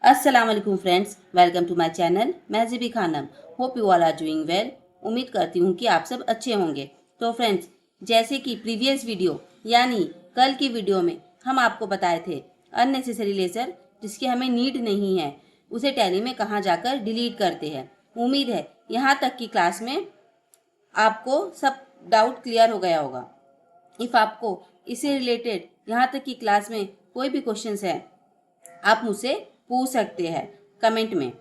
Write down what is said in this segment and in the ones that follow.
अस्सलाम वालेकुम friends, welcome to my channel. मैं Zibi Khanam. Hope you all are doing well. उम्मीद करती हूँ कि आप सब अच्छे होंगे। तो फ्रेंड्स, जैसे कि प्रीवियस वीडियो यानी कल की वीडियो में हम आपको बताए थे अननेसेसरी लेज़र जिसकी हमें नीड नहीं है उसे टैली में कहाँ जाकर डिलीट करते हैं। उम्मीद है यहाँ तक की क्लास में आपको सब डाउट क्लियर हो गया होगा। इफ़ आपको इससे रिलेटेड यहाँ तक की क्लास में कोई भी क्वेश्चंस है आप मुझसे पूछ सकते हैं कमेंट में।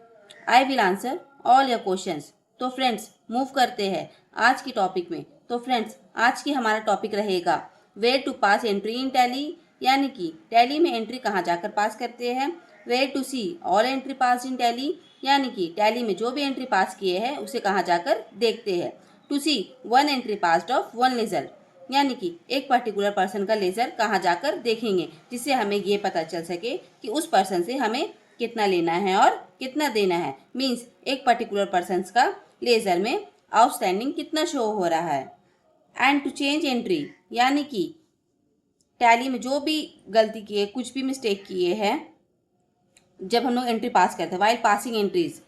I will answer all your questions. तो फ्रेंड्स, मूव करते हैं आज की टॉपिक में। तो फ्रेंड्स, आज की हमारा टॉपिक रहेगा where to pass entry in tally, यानी कि टैली में एंट्री कहाँ जाकर पास करते हैं। Where to see all entry pass in tally, यानी कि टैली में जो भी एंट्री पास किए हैं उसे कहाँ जाकर देखते हैं। To see one entry passed of one ledger, यानी कि एक पर्टिकुलर पर्सन का लेज़र कहाँ जाकर देखेंगे जिससे हमें ये पता चल सके कि उस पर्सन से हमें कितना लेना है और कितना देना है। मींस एक पर्टिकुलर पर्सन का लेज़र में आउटस्टैंडिंग कितना शो हो रहा है। एंड टू चेंज एंट्री, यानी कि टैली में जो भी गलती किए, कुछ भी मिस्टेक किए हैं जब हम लोग एंट्री पास करते हैं वाइल पासिंग एंट्रीज,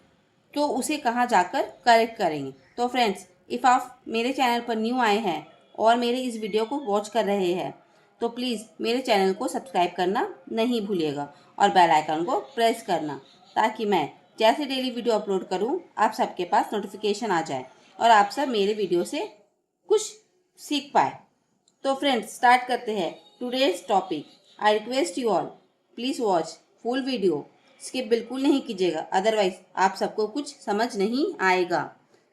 तो उसे कहाँ जाकर करेक्ट करेंगे। तो फ्रेंड्स, इफ़ आप मेरे चैनल पर न्यू आए हैं और मेरे इस वीडियो को वॉच कर रहे हैं तो प्लीज़ मेरे चैनल को सब्सक्राइब करना नहीं भूलिएगा और बेल आइकन को प्रेस करना, ताकि मैं जैसे डेली वीडियो अपलोड करूं आप सबके पास नोटिफिकेशन आ जाए और आप सब मेरे वीडियो से कुछ सीख पाए। तो फ्रेंड्स, स्टार्ट करते हैं today's topic. I request you all please watch full video, skip बिल्कुल नहीं कीजिएगा, अदरवाइज आप सबको कुछ समझ नहीं आएगा।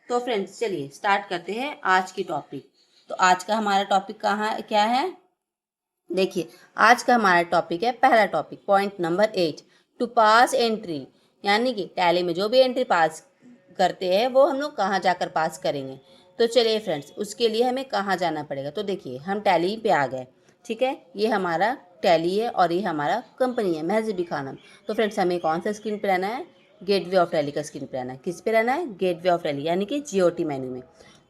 तो फ्रेंड्स, चलिए स्टार्ट करते हैं आज की टॉपिक। तो आज का हमारा टॉपिक क्या है, देखिए आज का हमारा टॉपिक है, पहला topic point number 8, to pass entry, यानी कि टैली में जो भी एंट्री पास करते हैं वो हम लोग कहाँ जाकर पास करेंगे। तो चलिए फ्रेंड्स, उसके लिए हमें कहाँ जाना पड़ेगा। तो देखिए हम टैली पे आ गए, ठीक है। ये हमारा टैली है और ये हमारा कंपनी है महज़िबी खानम। तो फ्रेंड्स, हमें कौन सा स्क्रीन पे रहना है, गेटवे ऑफ टैली का स्क्रीन पे रहना है। किस पे रहना है, गेटवे ऑफ टैली, यानी कि जीओटी मेन्यू में।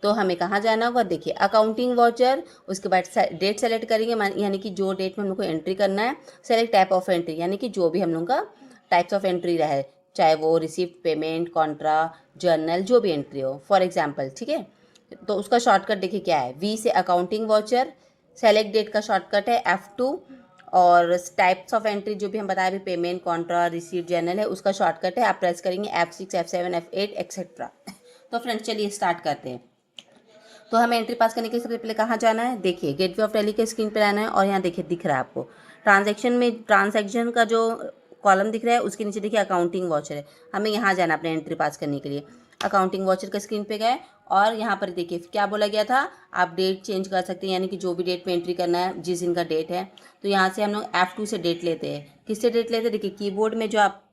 तो हमें कहाँ जाना होगा, देखिए अकाउंटिंग वाउचर, उसके बाद डेट सेलेक्ट करेंगे, यानी कि जो डेट में हम लोग को एंट्री करना है। सेलेक्ट टाइप ऑफ एंट्री, यानी कि जो भी हम लोग का टाइप्स ऑफ एंट्री रहे, चाहे वो रिसिप्ट, पेमेंट, कॉन्ट्रा, जर्नल, जो भी एंट्री हो फॉर एग्जाम्पल, ठीक है। तो उसका शॉर्टकट देखिए क्या है, वी से अकाउंटिंग वाउचर, सेलेक्ट डेट का शॉर्टकट है F2, और टाइप्स ऑफ एंट्री जो भी हम बताए अभी, पेमेंट, कॉन्ट्रा, रिसीप्ट, जर्नल है, उसका शॉर्टकट है आप प्रेस करेंगे F6, F7, F8 एक्सेट्रा। तो फ्रेंड्स, चलिए स्टार्ट करते हैं। तो हमें एंट्री पास करने के लिए सबसे पहले कहाँ जाना है, देखिए गेटवे ऑफ टैली के स्क्रीन पे रहना है और यहाँ देखिए दिख रहा है आपको ट्रांजैक्शन में, ट्रांजैक्शन का जो कॉलम दिख रहा है उसके नीचे देखिए अकाउंटिंग वाउचर है। हमें यहाँ जाना अपने एंट्री पास करने के लिए। अकाउंटिंग वाउचर के स्क्रीन पे गए और यहाँ पर देखिए क्या बोला गया था, आप डेट चेंज कर सकते हैं, यानी कि जो भी डेट में एंट्री करना है, जिस दिन का डेट है। तो यहाँ से हम लोग F2 से डेट लेते हैं। किससे डेट लेते हैं, देखिए कीबोर्ड में जो आप,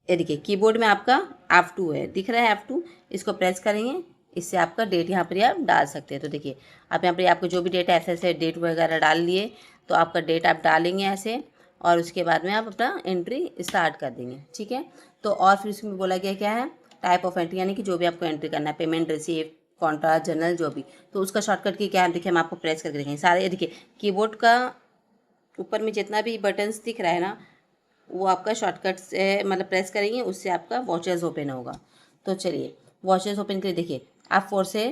ये देखिए कीबोर्ड में आपका F2 है, दिख रहा है F2, इसको प्रेस करेंगे, इससे आपका डेट यहाँ पर आप डाल सकते हैं। तो देखिए आप यहाँ पर आपको जो भी डेट है ऐसे ऐसे डेट वगैरह डाल लिए, तो आपका डेट आप डालेंगे ऐसे और उसके बाद में आप अपना एंट्री स्टार्ट कर देंगे, ठीक है। तो और फिर इसमें बोला गया क्या है, टाइप ऑफ एंट्री, यानी कि जो भी आपको एंट्री करना है, पेमेंट, रिसीव, कॉन्ट्रा, जर्नल, जो भी। तो उसका शॉर्टकट की क्या है, देखिए हम आपको प्रेस करके देखेंगे सारे। देखिए कीबोर्ड का ऊपर में जितना भी बटन्स दिख रहा है ना, वो आपका शॉर्टकट से मतलब प्रेस करेंगे, उससे आपका वॉचर्स ओपन होगा। तो चलिए वॉचर्स ओपन करिए, देखिए F4 से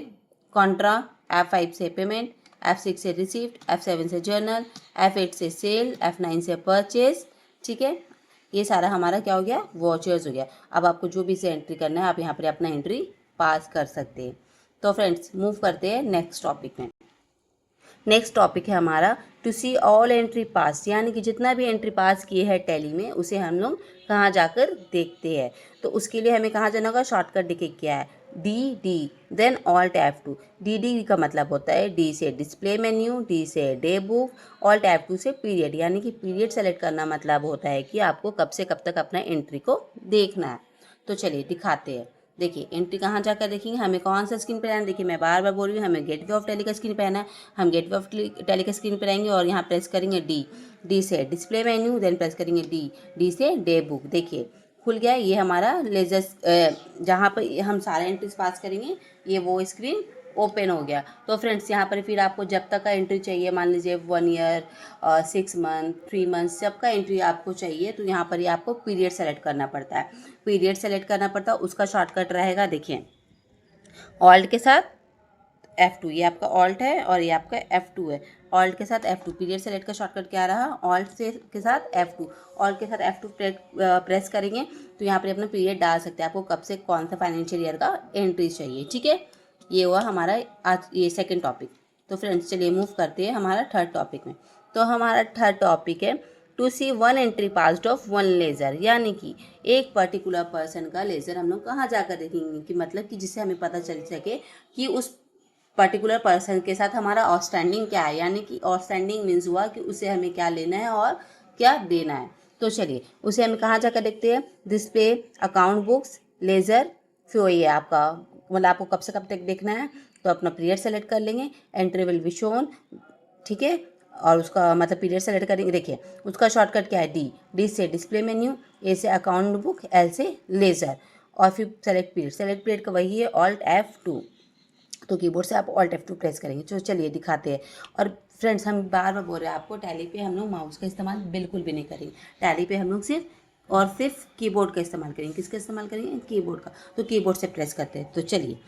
कॉन्ट्रा, F5 से पेमेंट, F6 से रिसीप्ट, F7 से जर्नल, F8 से सेल, F9 से परचेज, ठीक है। ये सारा हमारा क्या हो गया, वॉचर्स हो गया। अब आपको जो भी से एंट्री करना है आप यहाँ पर अपना एंट्री पास कर सकते हैं। तो फ्रेंड्स, मूव करते हैं नेक्स्ट टॉपिक में। नेक्स्ट टॉपिक है हमारा to see all entry pass, यानी कि जितना भी एंट्री पास किए हैं टैली में उसे हम लोग कहाँ जाकर देखते हैं। तो उसके लिए हमें कहाँ जाना होगा, शॉर्टकट देखिए क्या है, D then alt F2। D का मतलब होता है डी से डिस्प्ले मेन्यू, डी से डे बुक, ऑल्ट F2 से पीरियड, यानी कि पीरियड सेलेक्ट करना मतलब होता है कि आपको कब से कब तक अपना एंट्री को देखना है। तो चलिए दिखाते हैं। देखिए एंट्री कहाँ जाकर देखेंगे, हमें कौन सा स्क्रीन पे रहना है, देखिए मैं बार बार बोल रही हूँ, हमें गेटवे ऑफ टैली का स्क्रीन पे रहना है। हम गेटवे ऑफ टैली के स्क्रीन पे रहेंगे और यहाँ प्रेस करेंगे डी से डिस्प्ले मेन्यू, देन प्रेस करेंगे डी से डे बुक। देखिए खुल गया, ये हमारा लेजर जहाँ पर हम सारे एंट्रीज पास करेंगे ये वो स्क्रीन ओपन हो गया। तो फ्रेंड्स यहाँ पर फिर आपको जब तक का एंट्री चाहिए, मान लीजिए 1 ईयर, 6 मंथ, 3 मंथ्स, जब का एंट्री आपको चाहिए तो यहाँ पर ये आपको पीरियड सेलेक्ट करना पड़ता है। पीरियड सेलेक्ट करना पड़ता है, उसका शॉर्टकट रहेगा, देखिए ऑल्ट के साथ F2, ये आपका ऑल्ट है और ये आपका F2 है। ऑल्ट के साथ F2, पीरियड सेलेक्ट का शॉर्टकट क्या रहा, ऑल्ट से के साथ F2, ऑल्ट के साथ F2 प्रेस करेंगे तो यहाँ पर अपना पीरियड डाल सकते हैं, आपको कब से कौन सा फाइनेंशियल ईयर का एंट्री चाहिए। ठीक है, ये हुआ हमारा आज ये सेकेंड टॉपिक। तो फ्रेंड्स चलिए मूव करते हैं हमारा थर्ड टॉपिक में। तो हमारा थर्ड टॉपिक है to see one entry passed of one ledger, यानी कि एक पर्टिकुलर पर्सन का लेज़र हम लोग कहाँ जाकर देखेंगे, कि मतलब कि जिससे हमें पता चल सके कि उस पर्टिकुलर पर्सन के साथ हमारा आउटस्टैंडिंग क्या है, यानी कि आउटस्टैंडिंग मीन्स हुआ कि उसे हमें क्या लेना है और क्या देना है। तो चलिए उसे हम कहाँ जाकर देखते हैं, डिस्प्ले, अकाउंट बुक्स, लेज़र, फिर ये आपका मतलब आपको कब से कब तक देखना है, तो अपना पीरियड सेलेक्ट कर लेंगे, एंट्री विल बी शोन, ठीक है, और उसका मतलब पीरियड सेलेक्ट करेंगे। देखिए उसका शॉर्टकट क्या है, डी से डिस्प्ले मेन्यू, ए से अकाउंट बुक, एल से लेज़र, और फिर सेलेक्ट पीरियड। सेलेक्ट पीरियड का वही है ऑल्ट F2, तो कीबोर्ड से आप ऑल्ट F2 प्रेस करेंगे। तो चलिए दिखाते हैं। और फ्रेंड्स हम बार बार बोल रहे हैं आपको, टैली पे हम लोग माउस का इस्तेमाल बिल्कुल भी नहीं करेंगे। टैली पे हम लोग सिर्फ कीबोर्ड का इस्तेमाल करेंगे। किसका इस्तेमाल करेंगे, कीबोर्ड का। तो कीबोर्ड से प्रेस करते हैं। तो चलिए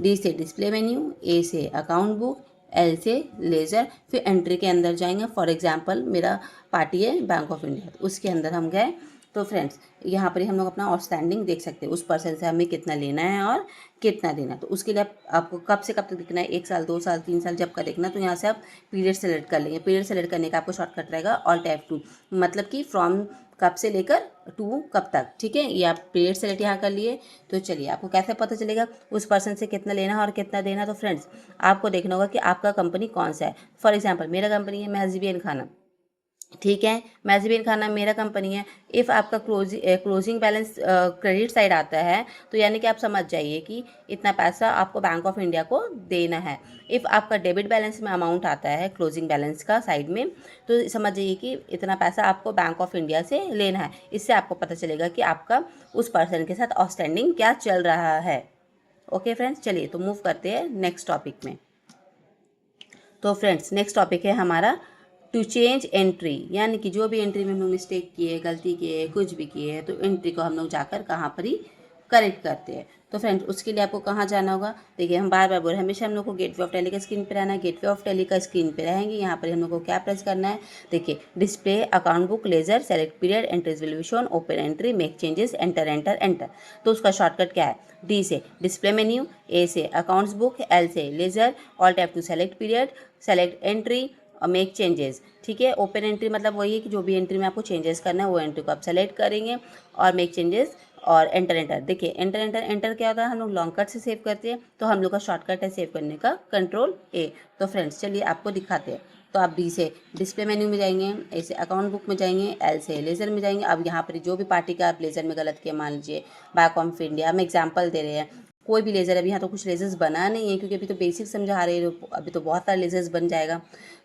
डी से डिस्प्ले मेन्यू, ए से अकाउंट बुक, एल से लेज़र, फिर एंट्री के अंदर जाएंगे। फॉर एग्जांपल मेरा पार्टी है बैंक ऑफ इंडिया, तो उसके अंदर हम गए। तो फ्रेंड्स यहाँ पर ही हम लोग अपना आउटस्टैंडिंग देख सकते हैं, उस पर्सन से हमें कितना लेना है और कितना देना है। तो उसके लिए आपको कब से कब तक देखना है, 1 साल, 2 साल, 3 साल, जब का देखना, तो यहाँ से आप पीरियड सेलेक्ट कर लेंगे। पीरियड सेलेक्ट करने का आपको शॉर्टकट रहेगा ऑल्ट F2, मतलब कि फ्रॉम कब से लेकर टू कब तक। ठीक है, ये आप पीरियड सेलेक्ट यहाँ कर लिए। तो चलिए आपको कैसे पता चलेगा उस पर्सन से कितना लेना है और कितना देना। तो फ्रेंड्स आपको देखना होगा कि आपका कंपनी कौन सा है। फॉर एग्जाम्पल मेरा कंपनी है महज़बीन खाना, ठीक है, महज़बीन खाना मेरा कंपनी है। इफ़ आपका क्लोजिंग बैलेंस क्रेडिट साइड आता है, तो यानी कि आप समझ जाइए कि इतना पैसा आपको बैंक ऑफ इंडिया को देना है। इफ़ आपका डेबिट बैलेंस में अमाउंट आता है क्लोजिंग बैलेंस का साइड में, तो समझ जाइए कि इतना पैसा आपको बैंक ऑफ इंडिया से लेना है। इससे आपको पता चलेगा कि आपका उस पर्सन के साथ आउटस्टैंडिंग क्या चल रहा है। ओके फ्रेंड्स, चलिए तो मूव करते हैं नेक्स्ट टॉपिक में। तो फ्रेंड्स नेक्स्ट टॉपिक है हमारा टू चेंज एंट्री, यानी कि जो भी एंट्री में हम लोग मिस्टेक किए, गलती किए, कुछ भी किए, तो एंट्री को हम लोग जाकर कहाँ पर ही करेक्ट करते हैं। तो फ्रेंड्स उसके लिए आपको कहाँ जाना होगा, देखिए हम बार बार बोल रहे हैं, हमेशा हम लोग को गेटवे ऑफ टैली का स्क्रीन पे रहना है। गेटवे ऑफ टैली का स्क्रीन पे रहेंगे, यहाँ पर हम लोग को क्या प्रेस करना है, देखिए display, account book, laser, select period, entries will be shown, open entry, make changes, enter enter enter. तो उसका शॉर्टकट क्या है, डी से डिस्प्ले मेन्यू, ए से अकाउंट्स बुक, एल से laser, alt F2 select period, select entry और make changes. ठीक है, ओपन एंट्री मतलब वही है कि जो भी एंट्री में आपको चेंजेस करना है वो एंट्री को आप सेलेक्ट करेंगे, और मेक चेंजेस और एंटर एंटर। देखिए एंटर एंटर एंटर क्या होता है, हम लोग लॉन्ग कट से सेव करते हैं, तो हम लोग का शॉर्टकट है सेव करने का Ctrl+A। तो फ्रेंड्स चलिए आपको दिखाते हैं। तो आप डी से डिस्प्ले मेन्यू में जाएंगे, ए से अकाउंट बुक में जाएंगे, एल से लेज़र में जाएंगे। अब यहाँ पर जो भी पार्टी का आप लेज़र में गलत किया, मान लीजिए बैंक ऑफ इंडिया, हम एग्जाम्पल दे रहे हैं, कोई भी लेज़र, अभी यहाँ तो कुछ लेज़र्स बना नहीं है क्योंकि अभी तो बेसिक समझा रहे हैं, अभी तो बहुत सारे लेज़र्स बन जाएगा।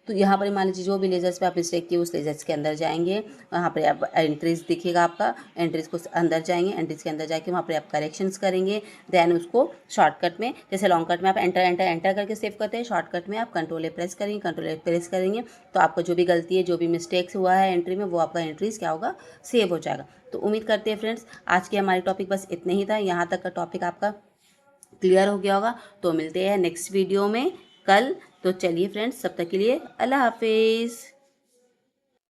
तो यहाँ पर मान लीजिए जो भी लेज़र्स पे आप मिस्टेक किए उस लेज़र्स के अंदर जाएंगे, वहाँ पर आप एंट्रीज दिखेगा आपका, एंट्रीज को अंदर जाएंगे, एंट्रीज के अंदर जाके वहाँ पर आप करेक्शंस करेंगे। देन उसको शॉर्टकट में, जैसे लॉन्ग कट में आप एंटर एंटर एंटर करके सेव करते हैं, शॉर्टकट में आप Ctrl+A प्रेस करेंगे, Ctrl+A प्रेस करेंगे तो आपका जो भी गलती है, जो भी मिस्टेक्स हुआ है एंट्री में, वो आपका एंट्रीज क्या होगा, सेव हो जाएगा। तो उम्मीद करते हैं फ्रेंड्स आज की हमारी टॉपिक बस इतने ही था, यहाँ तक का टॉपिक आपका क्लियर हो गया होगा। तो मिलते हैं नेक्स्ट वीडियो में कल। तो चलिए फ्रेंड्स, तब तक के लिए अल्लाह हाफिज़।